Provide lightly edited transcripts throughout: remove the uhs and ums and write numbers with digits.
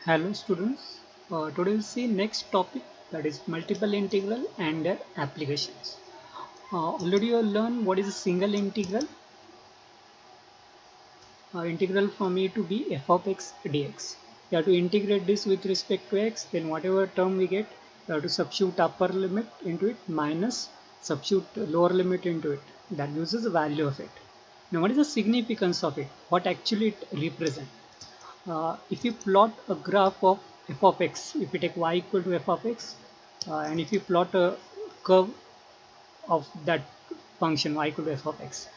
Hello students, today we'll see next topic, that is multiple integral and their applications. Already you learned what is a single integral. Integral from a to b f of x dx. You have to integrate this with respect to x, then whatever term we get, you have to substitute upper limit into it minus substitute lower limit into it. That gives us the value of it. Now what is the significance of it? What actually it represents? If you plot a graph of f of x, if you take y equal to f of x, and if you plot a curve of that function y equal to f of x,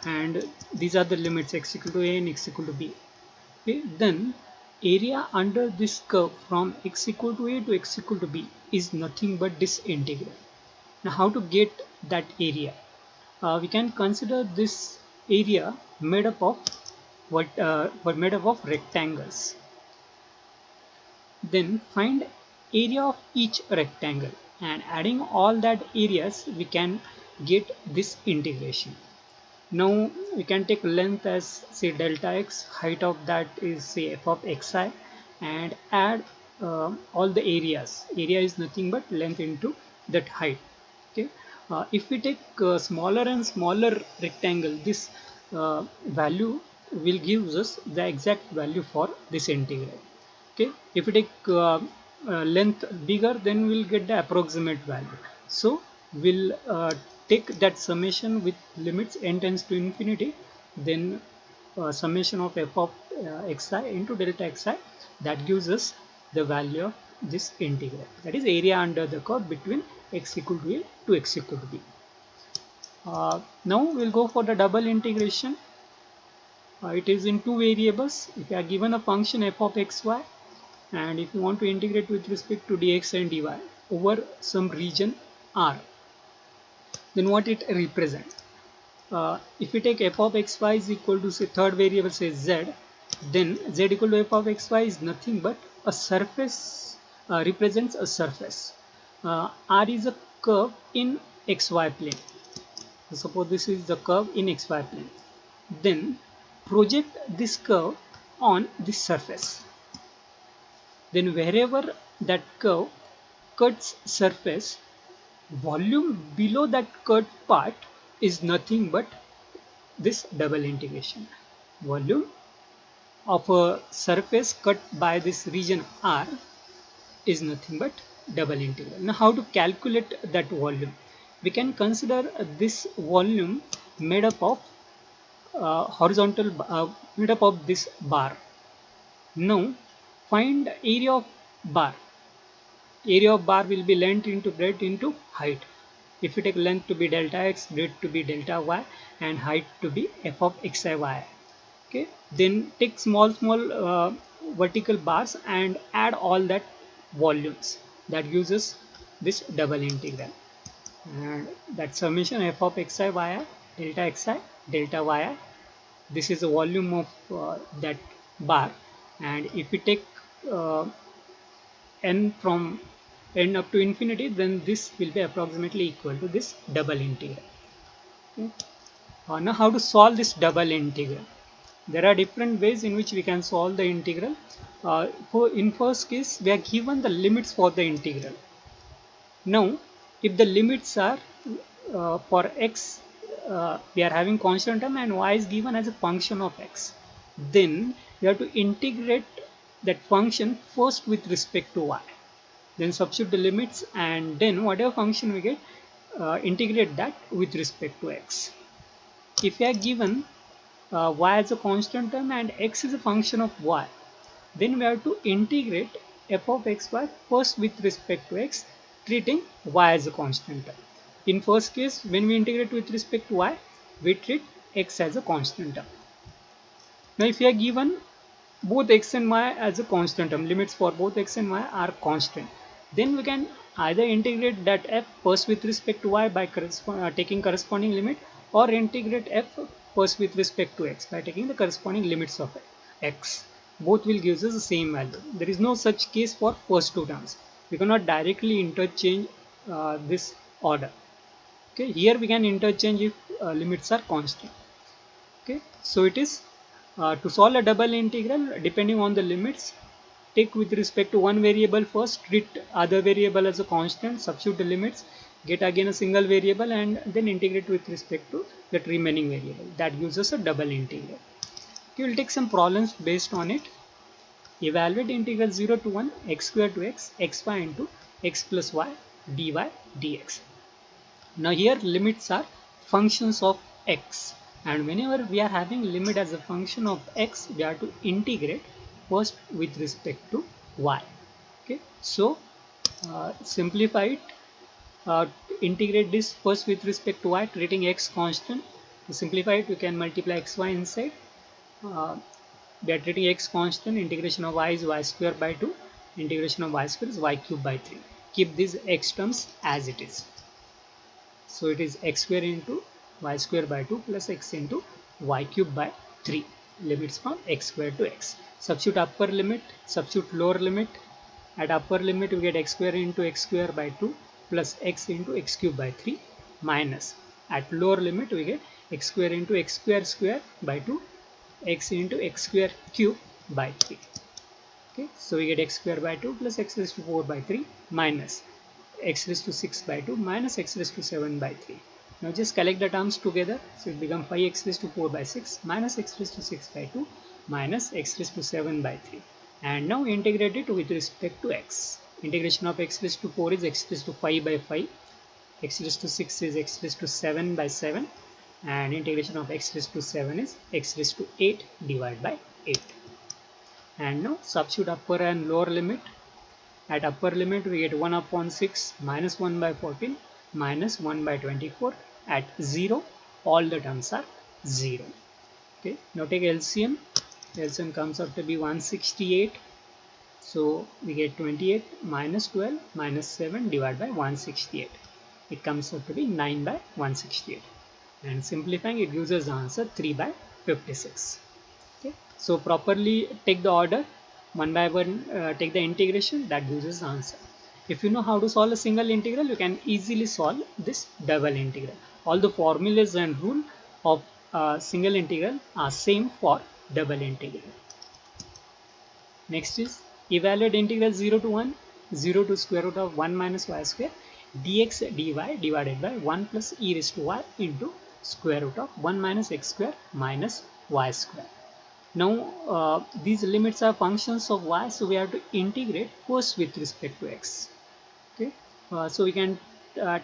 and these are the limits x equal to a and x equal to b, okay, then area under this curve from x equal to a to x equal to b is nothing but this integral. Now how to get that area? We can consider this area made up of what made up of rectangles. Then find area of each rectangle, and adding all that areas we can get this integration. Now we can take length as say delta x, height of that is say f of xi, and add all the areas. Area is nothing but length into that height. Okay. If we take smaller and smaller rectangle, this value will give us the exact value for this integral. Okay, if we take length bigger, then we'll get the approximate value. So we'll take that summation with limits n tends to infinity, then summation of f of xi into delta xi, that gives us the value of this integral, that is area under the curve between x equal to a to x equal to b. Now we'll go for the double integration. It is in two variables. If you are given a function f of xy, and if you want to integrate with respect to dx and dy over some region R, then what it represents? If we take f of xy is equal to say third variable say z, then z equal to f of xy is nothing but a surface, represents a surface. R is a curve in xy plane. So suppose this is the curve in xy plane. Then project this curve on this surface. Then wherever that curve cuts surface, volume below that cut part is nothing but this double integration. Volume of a surface cut by this region R is nothing but double integral. Now how to calculate that volume? We can consider this volume made up of horizontal, made up of this bar. Now find area of bar. Area of bar will be length into breadth into height. If you take length to be delta x, breadth to be delta y, and height to be f of xi y. Okay, then take small vertical bars and add all that volumes. That gives us this double integral, and that summation f of xi y delta xi delta yi. This is the volume of that bar, and if we take n from n up to infinity, then this will be approximately equal to this double integral. Okay. Now how to solve this double integral? There are different ways in which we can solve the integral. In first case, we are given the limits for the integral. Now if the limits are for x, we are having constant term and y is given as a function of x, then we have to integrate that function first with respect to y, then substitute the limits, and then whatever function we get, integrate that with respect to x. If we are given y as a constant term and x is a function of y, then we have to integrate f of xy first with respect to x, treating y as a constant term. In first case, when we integrate with respect to y, we treat x as a constant term. Now if we are given both x and y as a constant term, limits for both x and y are constant, then we can either integrate that f first with respect to y by taking corresponding limit, or integrate f first with respect to x by taking the corresponding limits of x. Both will give us the same value. There is no such case for first two terms. We cannot directly interchange this order. Okay, here we can interchange if limits are constant. Okay, so it is to solve a double integral, depending on the limits, take with respect to one variable first, treat other variable as a constant, substitute the limits, get again a single variable, and then integrate with respect to that remaining variable. That gives us a double integral. We will take some problems based on it. Evaluate integral 0 to 1 x square to x xy into x plus y dy dx. Now here limits are functions of x, and whenever we are having limit as a function of x, we have to integrate first with respect to y. Okay, so simplify it. Integrate this first with respect to y, treating x constant. To simplify it, we can multiply xy inside. We are treating x constant. Integration of y is y square by 2. Integration of y square is y cube by 3. Keep these x terms as it is. So it is x square into y square by 2 plus x into y cube by 3. Limits from x square to x. Substitute upper limit, substitute lower limit. At upper limit we get x square into x square by 2 plus x into x cube by 3 minus. At lower limit we get x square into x square by 2 x into x square cube by 3. Okay, so we get x square by 2 plus x raised to 4 by 3 minus x raised to 6 by 2 minus x raised to 7 by 3. Now just collect the terms together. So it becomes 5x raised to 4 by 6 minus x raised to 6 by 2 minus x raised to 7 by 3. And now integrate it with respect to x. Integration of x raised to 4 is x raised to 5 by 5. X raised to 6 is x raised to 7 by 7. And integration of x raised to 7 is x raised to 8 divided by 8. And now substitute upper and lower limit. At upper limit we get 1 upon 6 minus 1 by 14 minus 1 by 24. At 0 all the terms are 0. Okay, now take LCM. LCM comes out to be 168. So we get 28 minus 12 minus 7 divided by 168. It comes out to be 9 by 168. And simplifying, it gives us the answer 3 by 56. Okay, so properly take the order. One by one, take the integration. That gives us the answer. If you know how to solve a single integral, you can easily solve this double integral. All the formulas and rule of single integral are same for double integral. Next is evaluate integral 0 to 1, 0 to square root of 1 minus y square dx dy divided by 1 plus e raised to y into square root of 1 minus x square minus y square. Now these limits are functions of y, so we have to integrate first with respect to x. Okay, so we can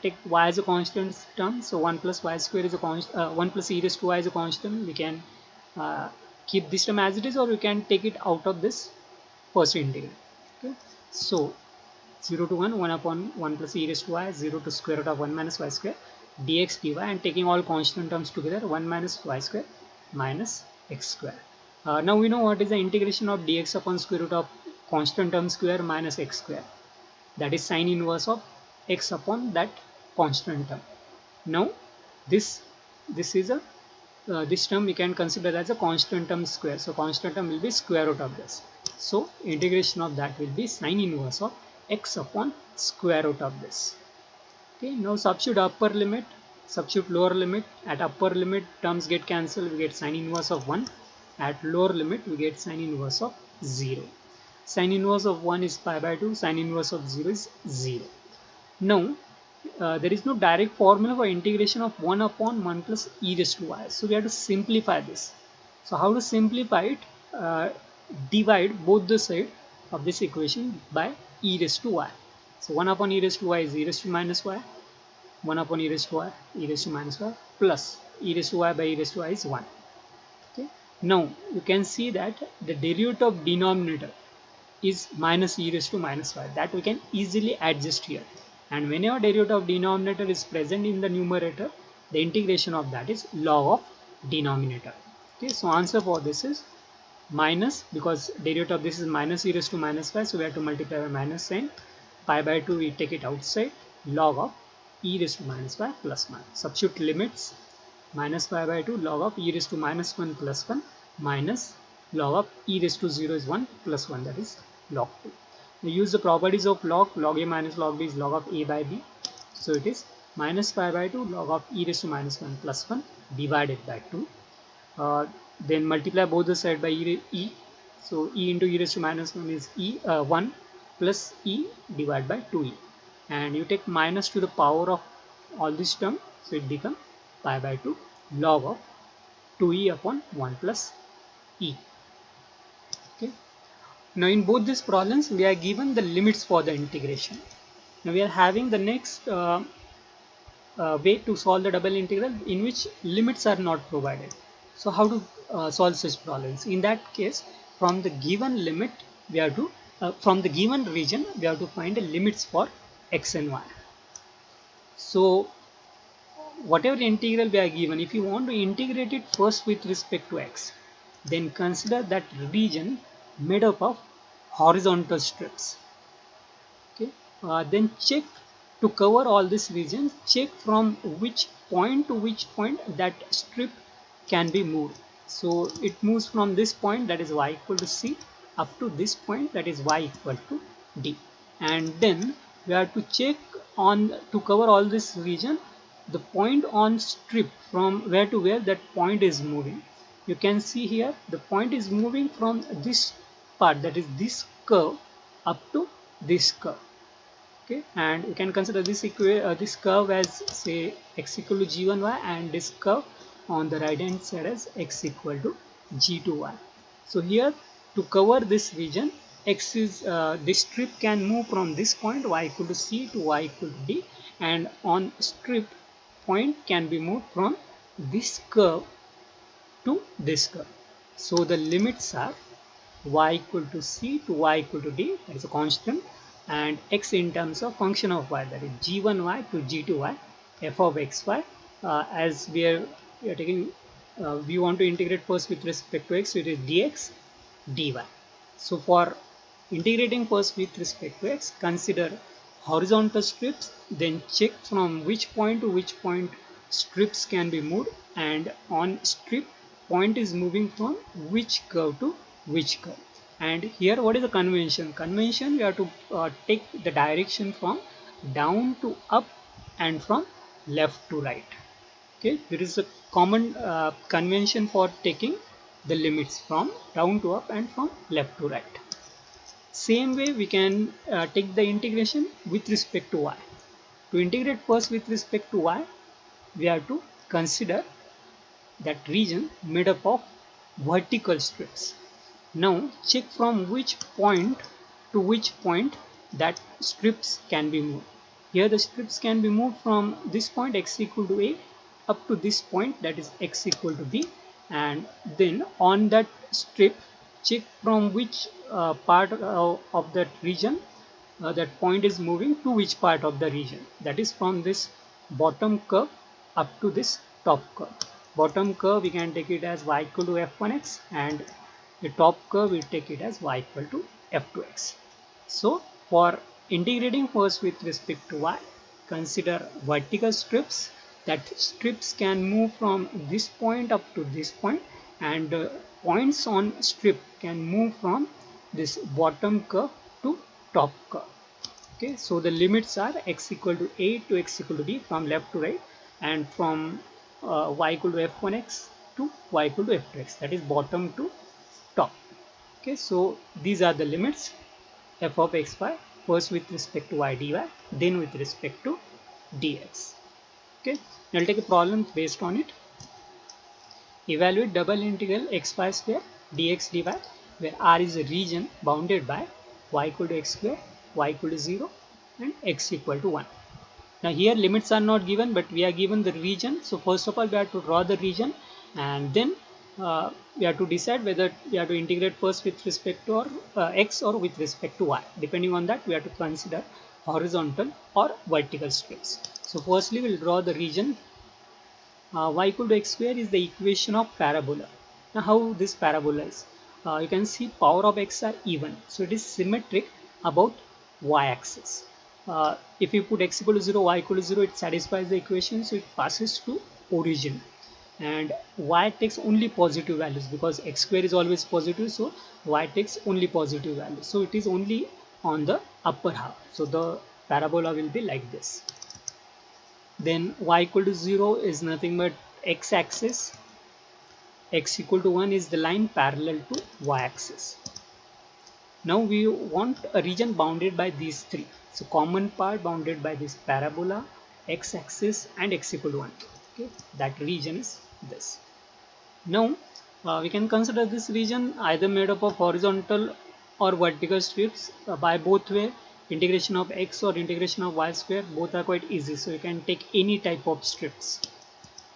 take y as a constant term. So 1 plus y square is a constant. 1 plus e raised to y is a constant. We can keep this term as it is, or we can take it out of this first integral. Okay, so 0 to 1, 1 upon 1 plus e raised to y, 0 to square root of 1 minus y square dx dy, and taking all constant terms together, 1 minus y square minus x square. Now we know what is the integration of dx upon square root of constant term square minus x square. That is sine inverse of x upon that constant term. Now this is a this term we can consider as a constant term square. So constant term will be square root of this. So integration of that will be sine inverse of x upon square root of this. Okay, now substitute upper limit, substitute lower limit. At upper limit terms get cancelled, we get sine inverse of 1. At lower limit we get sine inverse of 0. Sine inverse of 1 is pi by 2, sine inverse of 0 is 0. Now there is no direct formula for integration of 1 upon 1 plus e raised to y. So we have to simplify this. So how to simplify it? Divide both the side of this equation by e raised to y. So 1 upon e raised to y is e raised to minus y. 1 upon e raised to y, e raised to minus y, plus e raised to y by e raised to y is 1. Okay. Now you can see that the derivative of denominator is minus e raised to minus y. That we can easily adjust here. And whenever derivative of denominator is present in the numerator, the integration of that is log of denominator. Okay, so answer for this is minus, because derivative of this is minus e raised to minus y, so we have to multiply by minus sign. Pi by 2 we take it outside, log of e raised to minus y plus 1. Substitute limits, minus pi by 2 log of e raised to minus 1 plus 1 minus log of e raised to 0 is 1 plus 1, that is log 2. We use the properties of log. Log a minus log b is log of a by b. So it is minus pi by 2 log of e raised to minus 1 plus 1 divided by 2. Then multiply both the side by e. So e into e raised to minus 1 is 1 plus e divided by 2e, and you take minus to the power of all this term, so it becomes pi by 2 log of 2e upon 1 plus e. Okay. Now in both these problems we are given the limits for the integration. Now we are having the next way to solve the double integral in which limits are not provided. So how to solve such problems? In that case, from the given limit we have to from the given region we have to find the limits for x and y. So whatever integral we are given, if you want to integrate it first with respect to x, then consider that region made up of horizontal strips. Okay. Then check to cover all these regions, check from which point to which point that strip can be moved. So it moves from this point, that is y equal to c, up to this point, that is y equal to d. And then we have to check on to cover all this region the point on strip from where to where that point is moving. You can see here the point is moving from this part, that is this curve, up to this curve. Okay, and you can consider this curve as say x equal to g1y, and this curve on the right hand side as x equal to g2y. So here to cover this region, x is this strip can move from this point y equal to c to y equal to d, and on strip point can be moved from this curve to this curve. So the limits are y equal to c to y equal to d, that is a constant, and x in terms of function of y, that is g1y to g2y, f of xy, as we are taking we want to integrate first with respect to x, so it is dx dy. So for integrating first with respect to x, consider horizontal strips, then check from which point to which point strips can be moved, and on strip point is moving from which curve to which curve. And here what is the convention? Convention, we have to take the direction from down to up and from left to right. Okay, there is a common convention for taking the limits from down to up and from left to right. Same way we can take the integration with respect to y. To integrate first with respect to y, we have to consider that region made up of vertical strips. Now check from which point to which point that strips can be moved. Here the strips can be moved from this point x equal to a up to this point, that is x equal to b, and then on that strip check from which part of that region that point is moving to which part of the region, that is from this bottom curve up to this top curve. Bottom curve we can take it as y equal to f1x, and the top curve we take it as y equal to f2x. So for integrating first with respect to y, consider vertical strips, that strips can move from this point up to this point, and points on strip can move from this bottom curve to top curve. Okay, so the limits are x equal to a to x equal to b from left to right, and from y equal to f1x to y equal to f2x, that is bottom to top. Okay, so these are the limits f of xy first with respect to y dy, then with respect to dx. Okay, now I'll take a problem based on it. Evaluate double integral xy square dx dy, where r is a region bounded by y equal to x square, y equal to 0, and x equal to 1. Now here limits are not given, but we are given the region. So first of all we have to draw the region, and then we have to decide whether we have to integrate first with respect to x or with respect to y. Depending on that we have to consider horizontal or vertical strips. So firstly we will draw the region. Y equal to x square is the equation of parabola. Now how this parabola is? You can see power of x are even, so it is symmetric about y axis. If you put x equal to 0, y equal to 0, it satisfies the equation, so it passes to origin. And y takes only positive values, because x square is always positive, so y takes only positive values, so it is only on the upper half. So the parabola will be like this. Then y equal to 0 is nothing but x axis, x equal to 1 is the line parallel to y axis. Now we want a region bounded by these three. So common part bounded by this parabola, x-axis and x equal to 1. Okay, that region is this. Now we can consider this region either made up of horizontal or vertical strips by both way. Integration of x or integration of y square, both are quite easy, so you can take any type of strips.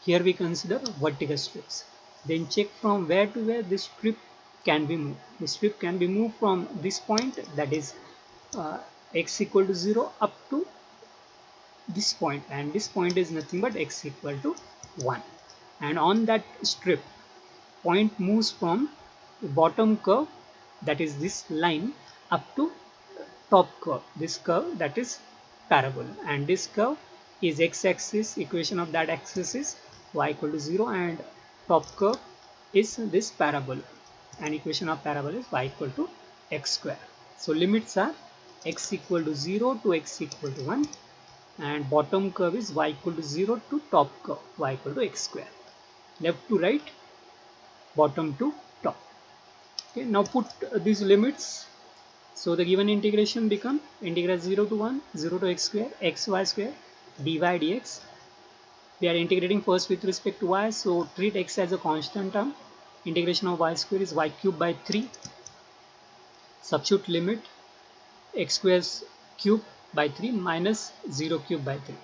Here we consider vertical strips. Then check from where to where this strip can be moved. The strip can be moved from this point, that is x equal to 0 up to this point, and this point is nothing but x equal to 1. And on that strip, point moves from the bottom curve, that is this line, up to top curve, this curve, that is parabola, and this curve is x-axis, equation of that axis is y equal to 0, and top curve is this parabola, and equation of parabola is y equal to x square. So limits are x equal to 0 to x equal to 1, and bottom curve is y equal to 0 to top curve y equal to x square. Left to right, bottom to top. Okay, now put these limits. So the given integration become integral 0 to 1, 0 to x square, xy square, dy dx. We are integrating first with respect to y, so treat x as a constant term. Integration of y square is y cube by 3. Substitute limit x square cube by 3 minus 0 cube by 3.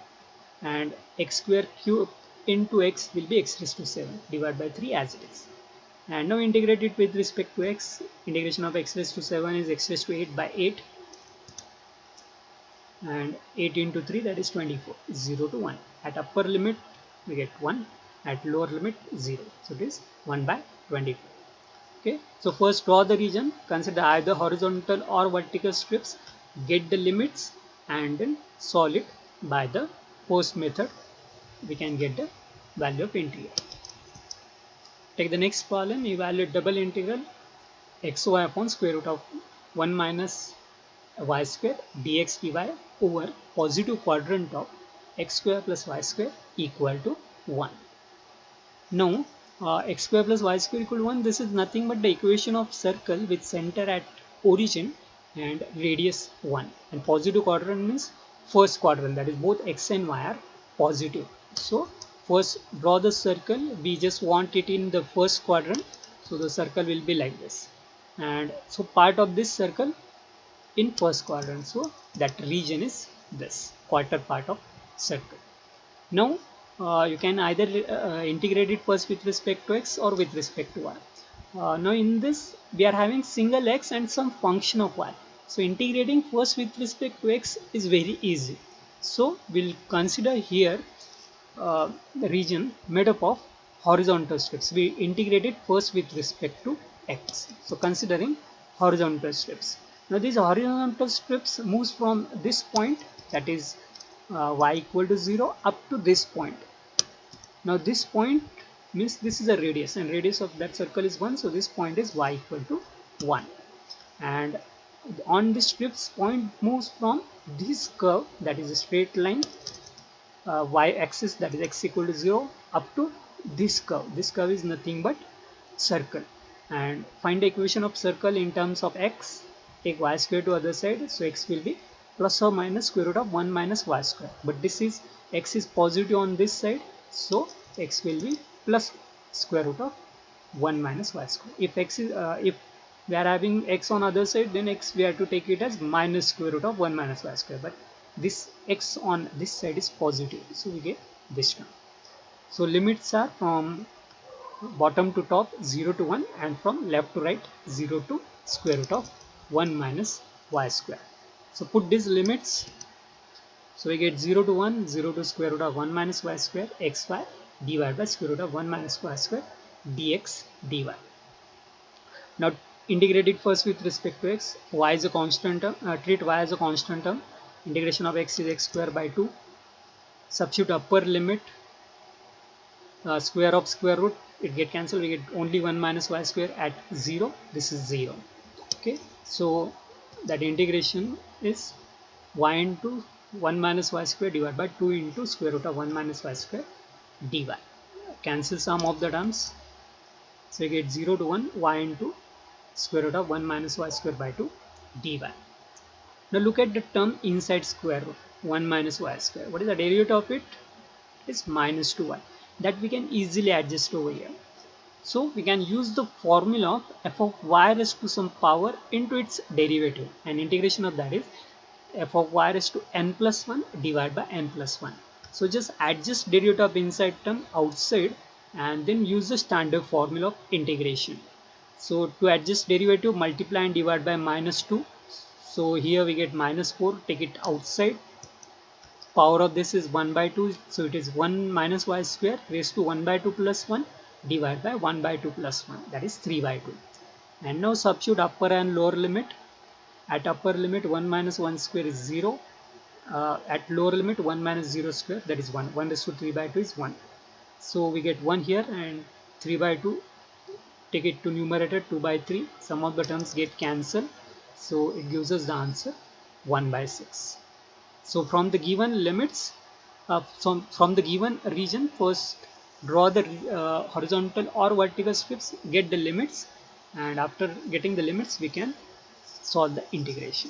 And x square cube into x will be x raised to 7 divided by 3 as it is. And now integrate it with respect to x. Integration of x raised to 7 is x raised to 8 by 8, and 8 into 3, that is 24, 0 to 1. At upper limit we get 1, at lower limit 0, so it is 1 by 24. Okay, so first draw the region, consider either horizontal or vertical strips, get the limits, and then solve it by the post method. We can get the value of integral. Take the next problem, evaluate double integral xy upon square root of 1 minus y square dx dy over positive quadrant of x square plus y square equal to 1. Now x square plus y square equal to 1, this is nothing but the equation of circle with center at origin and radius 1, and positive quadrant means first quadrant, that is both x and y are positive. So first draw the circle, we just want it in the first quadrant, so the circle will be like this, and so part of this circle in first quadrant, so that region is this quarter part of circle. Now you can either integrate it first with respect to x or with respect to y. Now in this we are having single x and some function of y, so integrating first with respect to x is very easy. So we'll consider here the region made up of horizontal strips. We integrate it first with respect to x, so considering horizontal strips. Now these horizontal strips moves from this point, that is y equal to 0 up to this point. Now this point means this is a radius, and radius of that circle is 1, so this point is y equal to 1. And on the strips, point moves from this curve, that is a straight line, y-axis, that is x equal to 0, up to this curve. This curve is nothing but circle, and find the equation of circle in terms of x. Take y square to other side, so x will be plus or minus square root of 1 minus y square, but this is x is positive on this side, so x will be plus square root of 1 minus y square. If x is if we are having x on other side, then x we have to take it as minus square root of 1 minus y square, but this x on this side is positive, so we get this term. So limits are from bottom to top 0 to 1, and from left to right 0 to square root of 1 minus y square. So put these limits, so we get 0 to 1, 0 to square root of 1 minus y square xy divided by square root of 1 minus y square dx dy. Now integrate it first with respect to x. Y is a constant term, treat y as a constant term. Integration of x is x square by 2. Substitute upper limit, square of square root, it get cancelled, we get only 1 minus y square at 0, this is 0. Okay, so that integration is y into 1 minus y square divided by 2 into square root of 1 minus y square dy. Cancel some of the terms, so you get 0 to 1 y into square root of 1 minus y square by 2, dy. Now look at the term inside square root, 1 minus y square. What is the derivative of it? It is minus 2y. That we can easily adjust over here. So we can use the formula of f of y raised to some power into its derivative, and integration of that is f of y raised to n plus 1 divided by n plus 1. So just adjust derivative of inside term outside and then use the standard formula of integration. So to adjust derivative, multiply and divide by minus 2. So here we get minus 4, take it outside. Power of this is 1 by 2, so it is 1 minus y square raised to 1 by 2 plus 1 divided by 1 by 2 plus 1, that is 3 by 2. And now substitute upper and lower limit. At upper limit 1 minus 1 square is 0. At lower limit 1 minus 0 square, that is 1. 1 raised to 3 by 2 is 1. So we get 1 here and 3 by 2. Take it to numerator, 2 by 3. Some of the terms get cancelled. So it gives us the answer 1 by 6. So from the given limits, from the given region, first draw the horizontal or vertical strips, get the limits, and after getting the limits we can solve the integration.